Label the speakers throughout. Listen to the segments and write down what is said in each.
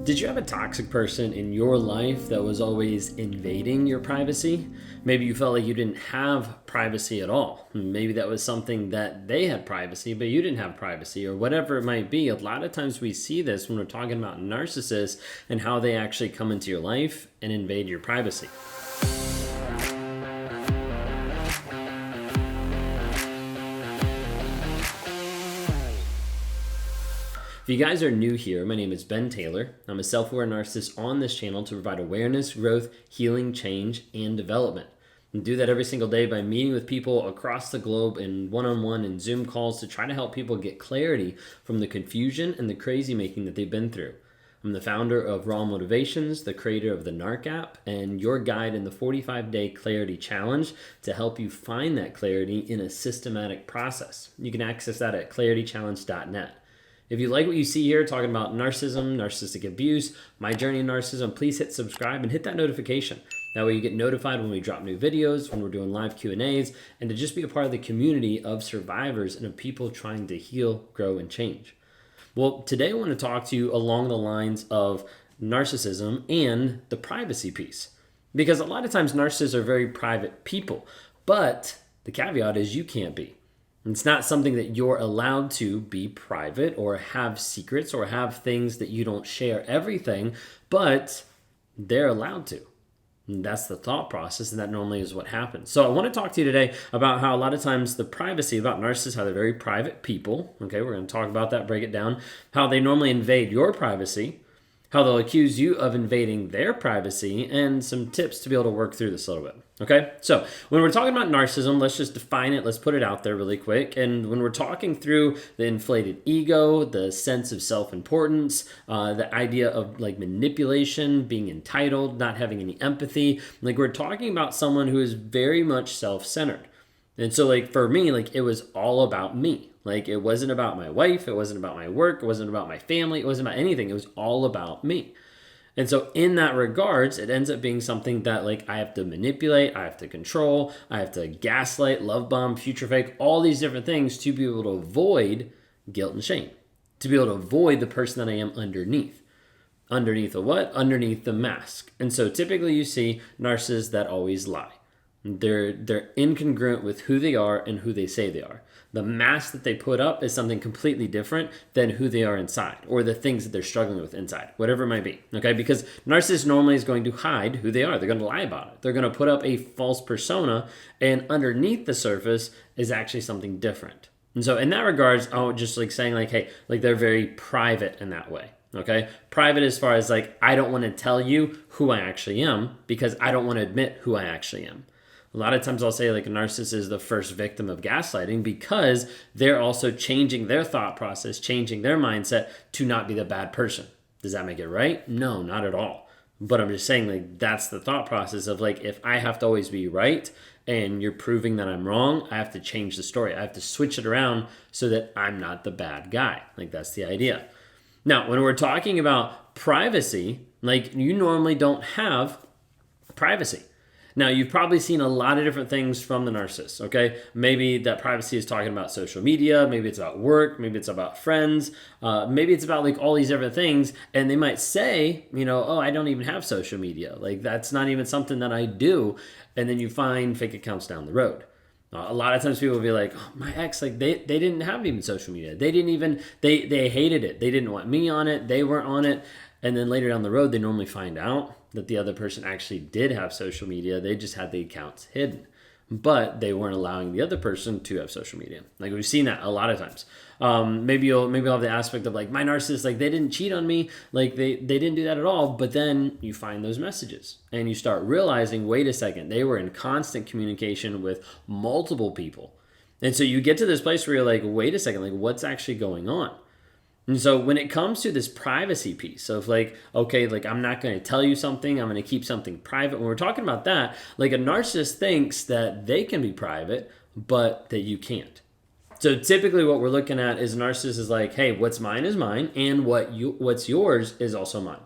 Speaker 1: Did you have a toxic person in your life that was always invading your privacy? Maybe you felt like you didn't have privacy at all. Maybe that was something that they had privacy, but you didn't have privacy, or whatever it might be. A lot of times we see this when we're talking about narcissists and how they actually come into your life and invade your privacy. If you guys are new here, my name is Ben Taylor. I'm a self-aware narcissist on this channel to provide awareness, growth, healing, change, and development. And do that every single day by meeting with people across the globe in one-on-one and Zoom calls to try to help people get clarity from the confusion and the crazy making that they've been through. I'm the founder of Raw Motivations, the creator of the Narc app, and your guide in the 45-day clarity challenge to help you find that clarity in a systematic process. You can access that at claritychallenge.net. If you like what you see here, talking about narcissism, narcissistic abuse, my journey in narcissism, please hit subscribe and hit that notification. That way you get notified when we drop new videos, when we're doing live Q&As, and to just be a part of the community of survivors and of people trying to heal, grow, and change. Well, today I want to talk to you along the lines of narcissism and the privacy piece. Because a lot of times narcissists are very private people, but the caveat is you can't be. It's not something that you're allowed to be private or have secrets or have things that you don't share everything, but they're allowed to. And that's the thought process, and that normally is what happens. So I want to talk to you today about how a lot of times the privacy about narcissists, how they're very private people. Okay, we're going to talk about that, break it down, how they normally invade your privacy, how they'll accuse you of invading their privacy, and some tips to be able to work through this a little bit. Okay, so when we're talking about narcissism, let's just define it. Let's put it out there really quick. And when we're talking through the inflated ego, the sense of self-importance, the idea of like manipulation, being entitled, not having any empathy, like we're talking about someone who is very much self-centered. And so like for me, like it was all about me. Like it wasn't about my wife, it wasn't about my work, it wasn't about my family, it wasn't about anything. It was all about me. And so in that regards, it ends up being something that like I have to manipulate, I have to control, I have to gaslight, love bomb, future fake, all these different things to be able to avoid guilt and shame, to be able to avoid the person that I am underneath. Underneath the what? Underneath the mask. And so typically you see narcissists that always lie. They're incongruent with who they are and who they say they are. The mask that they put up is something completely different than who they are inside or the things that they're struggling with inside, whatever it might be, okay? Because narcissist normally is going to hide who they are. They're going to lie about it. They're going to put up a false persona, and underneath the surface is actually something different. And so in that regards, I would just like saying like, hey, like they're very private in that way. Okay, private as far as like, I don't want to tell you who I actually am because I don't want to admit who I actually am. A lot of times I'll say like a narcissist is the first victim of gaslighting because they're also changing their thought process, changing their mindset to not be the bad person. Does that make it right? No, not at all. But I'm just saying like that's the thought process of like, if I have to always be right and you're proving that I'm wrong, I have to change the story. I have to switch it around so that I'm not the bad guy. Like that's the idea. Now, when we're talking about privacy, like you normally don't have privacy. Now, you've probably seen a lot of different things from the narcissist, okay? Maybe that privacy is talking about social media, maybe it's about work, maybe it's about friends, maybe it's about like all these different things, and they might say, you know, oh, I don't even have social media. Like that's not even something that I do, and then you find fake accounts down the road. A lot of times people will be like, oh, my ex, like they didn't have even social media. They didn't even, they hated it. They didn't want me on it. They weren't on it. And then later down the road, they normally find out that the other person actually did have social media. They just had the accounts hidden, but they weren't allowing the other person to have social media. Like we've seen that a lot of times. Maybe you'll have the aspect of like my narcissist, like they didn't cheat on me. Like they didn't do that at all. But then you find those messages and you start realizing, wait a second, they were in constant communication with multiple people. And so you get to this place where you're like, wait a second, like what's actually going on? And so when it comes to this privacy piece of like, okay, like I'm not going to tell you something, I'm going to keep something private. When we're talking about that, like a narcissist thinks that they can be private, but that you can't. So typically what we're looking at is a narcissist is like, hey, what's mine is mine, and what's yours is also mine.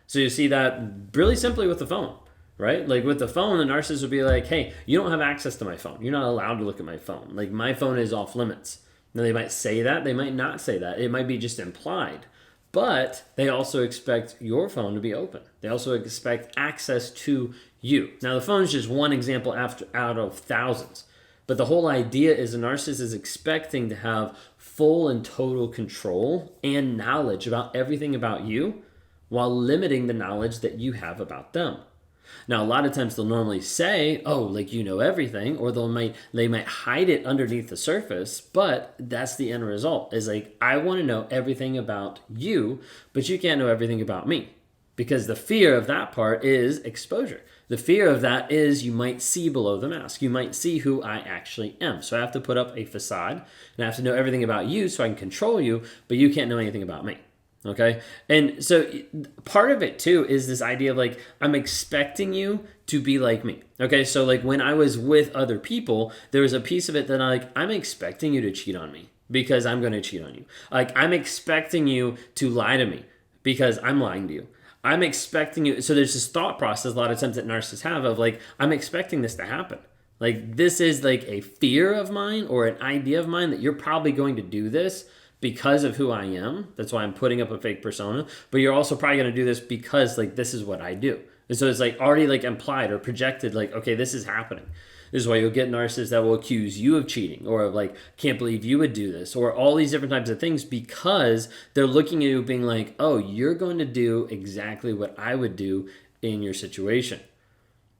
Speaker 1: So you see that really simply with the phone, right? Like with the phone, the narcissist would be like, hey, you don't have access to my phone. You're not allowed to look at my phone. Like my phone is off limits. Now, they might say that, they might not say that. It might be just implied. But they also expect your phone to be open. They also expect access to you. Now, the phone is just one example out of thousands. But the whole idea is a narcissist is expecting to have full and total control and knowledge about everything about you while limiting the knowledge that you have about them. Now, a lot of times they'll normally say, oh, like you know everything, or they might hide it underneath the surface, but that's the end result is like, I want to know everything about you, but you can't know everything about me. Because the fear of that part is exposure. The fear of that is you might see below the mask. You might see who I actually am. So I have to put up a facade and I have to know everything about you so I can control you, but you can't know anything about me. Okay? And so part of it too is this idea of like, I'm expecting you to be like me. Okay? So like when I was with other people, there was a piece of it that I'm expecting you to cheat on me because I'm going to cheat on you. Like I'm expecting you to lie to me because I'm lying to you. I'm expecting you. So there's this thought process a lot of times that narcissists have of like, I'm expecting this to happen. Like this is like a fear of mine or an idea of mine that you're probably going to do this because of who I am. That's why I'm putting up a fake persona. But you're also probably going to do this because like this is what I do. And so it's like already like implied or projected like, okay, this is happening. This is why you'll get narcissists that will accuse you of cheating or of like, can't believe you would do this or all these different types of things because they're looking at you being like, oh, you're going to do exactly what I would do in your situation.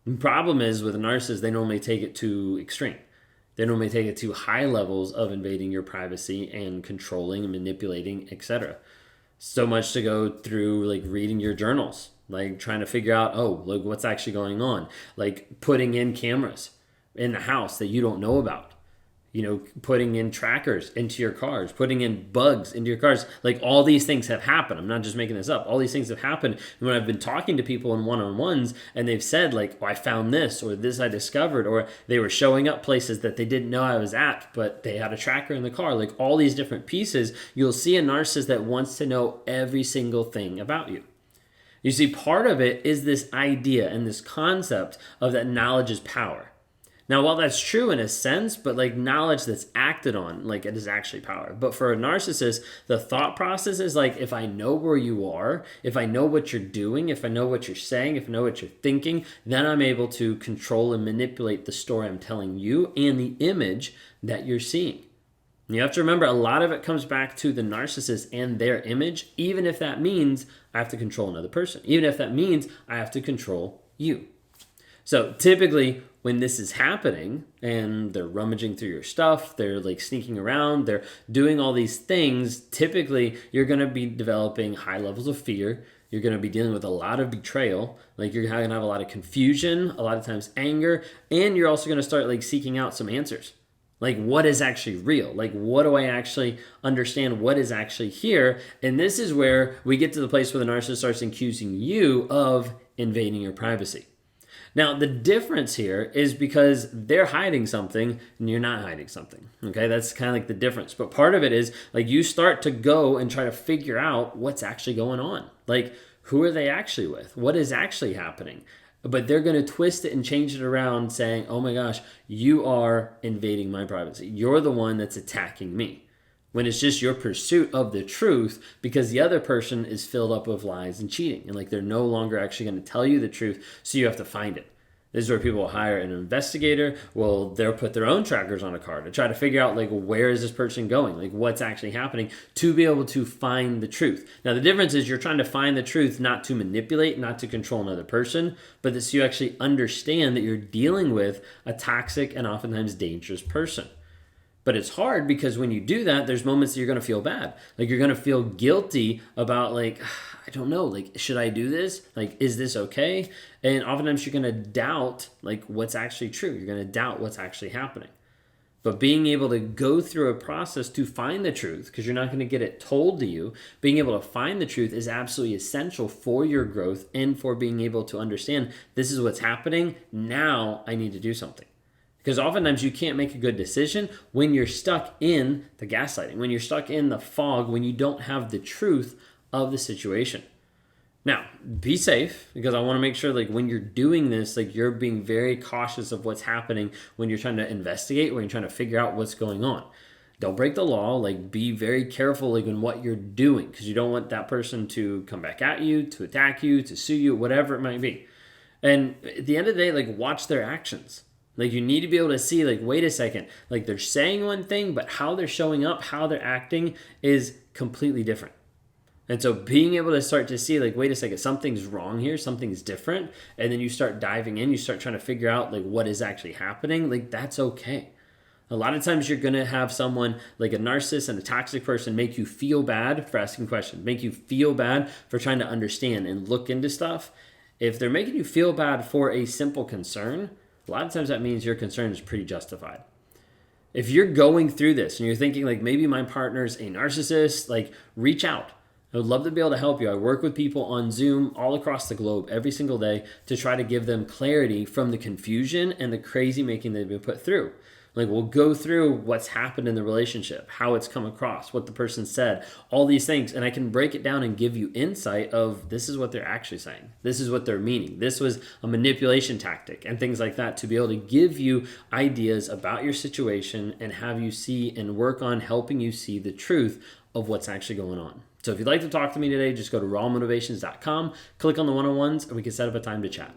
Speaker 1: The problem is with a narcissist, they normally take it to extreme. They normally take it to high levels of invading your privacy and controlling and manipulating, etc. So much to go through like reading your journals, like trying to figure out, oh, look, what's actually going on? Like putting in cameras in the house that you don't know about, putting in trackers into your cars, putting in bugs into your cars. Like all these things have happened. I'm not just making this up. All these things have happened. And when I've been talking to people in one-on-ones and they've said like, oh, I found this or this I discovered, or they were showing up places that they didn't know I was at, but they had a tracker in the car, like all these different pieces, you'll see a narcissist that wants to know every single thing about you. You see, part of it is this idea and this concept of that knowledge is power. Now, while that's true in a sense, but like knowledge that's acted on, like it is actually power. But for a narcissist, the thought process is like, if I know where you are, if I know what you're doing, if I know what you're saying, if I know what you're thinking, then I'm able to control and manipulate the story I'm telling you and the image that you're seeing. And you have to remember, a lot of it comes back to the narcissist and their image, even if that means I have to control another person, even if that means I have to control you. So typically, when this is happening and they're rummaging through your stuff, they're like sneaking around, they're doing all these things, typically you're going to be developing high levels of fear. You're going to be dealing with a lot of betrayal. Like you're going to have a lot of confusion, a lot of times anger, and you're also going to start like seeking out some answers. Like what is actually real? Like what do I actually understand? What is actually here? And this is where we get to the place where the narcissist starts accusing you of invading your privacy. Now, the difference here is because they're hiding something and you're not hiding something. Okay, that's kind of like the difference. But part of it is like you start to go and try to figure out what's actually going on. Like, who are they actually with? What is actually happening? But they're going to twist it and change it around saying, oh my gosh, you are invading my privacy. You're the one that's attacking me. When it's just your pursuit of the truth because the other person is filled up with lies and cheating. And like they're no longer actually going to tell you the truth, so you have to find it. This is where people will hire an investigator. Well, they'll put their own trackers on a car to try to figure out like where is this person going? Like what's actually happening to be able to find the truth. Now the difference is you're trying to find the truth not to manipulate, not to control another person, but that so you actually understand that you're dealing with a toxic and oftentimes dangerous person. But it's hard because when you do that, there's moments that you're going to feel bad. Like you're going to feel guilty about like, I don't know, like, should I do this? Like, is this okay? And oftentimes you're going to doubt like what's actually true. You're going to doubt what's actually happening. But being able to go through a process to find the truth, because you're not going to get it told to you, being able to find the truth is absolutely essential for your growth and for being able to understand this is what's happening. Now I need to do something. Because oftentimes you can't make a good decision when you're stuck in the gaslighting, when you're stuck in the fog, when you don't have the truth of the situation. Now, be safe, because I want to make sure like when you're doing this, like you're being very cautious of what's happening when you're trying to investigate, when you're trying to figure out what's going on. don't break the law. Like, be very careful like in what you're doing, because you don't want that person to come back at you, to attack you, to sue you, whatever it might be. And at the end of the day, like, watch their actions. Like, you need to be able to see, like, wait a second, like, they're saying one thing, but how they're showing up, how they're acting is completely different. And so being able to start to see, like, wait a second, something's wrong here, something's different, and then you start diving in, you start trying to figure out, like, what is actually happening, like, that's okay. A lot of times you're going to have someone like a narcissist and a toxic person make you feel bad for asking questions, make you feel bad for trying to understand and look into stuff. If they're making you feel bad for a simple concern, a lot of times that means your concern is pretty justified. If you're going through this and you're thinking like, maybe my partner's a narcissist, like, reach out. I would love to be able to help you. I work with people on Zoom all across the globe every single day to try to give them clarity from the confusion and the crazy making they've been put through. Like, we'll go through what's happened in the relationship, how it's come across, what the person said, all these things. And I can break it down and give you insight of this is what they're actually saying. This is what they're meaning. This was a manipulation tactic and things like that, to be able to give you ideas about your situation and have you see and work on helping you see the truth of what's actually going on. So if you'd like to talk to me today, just go to rawmotivations.com, click on the one-on-ones, and we can set up a time to chat.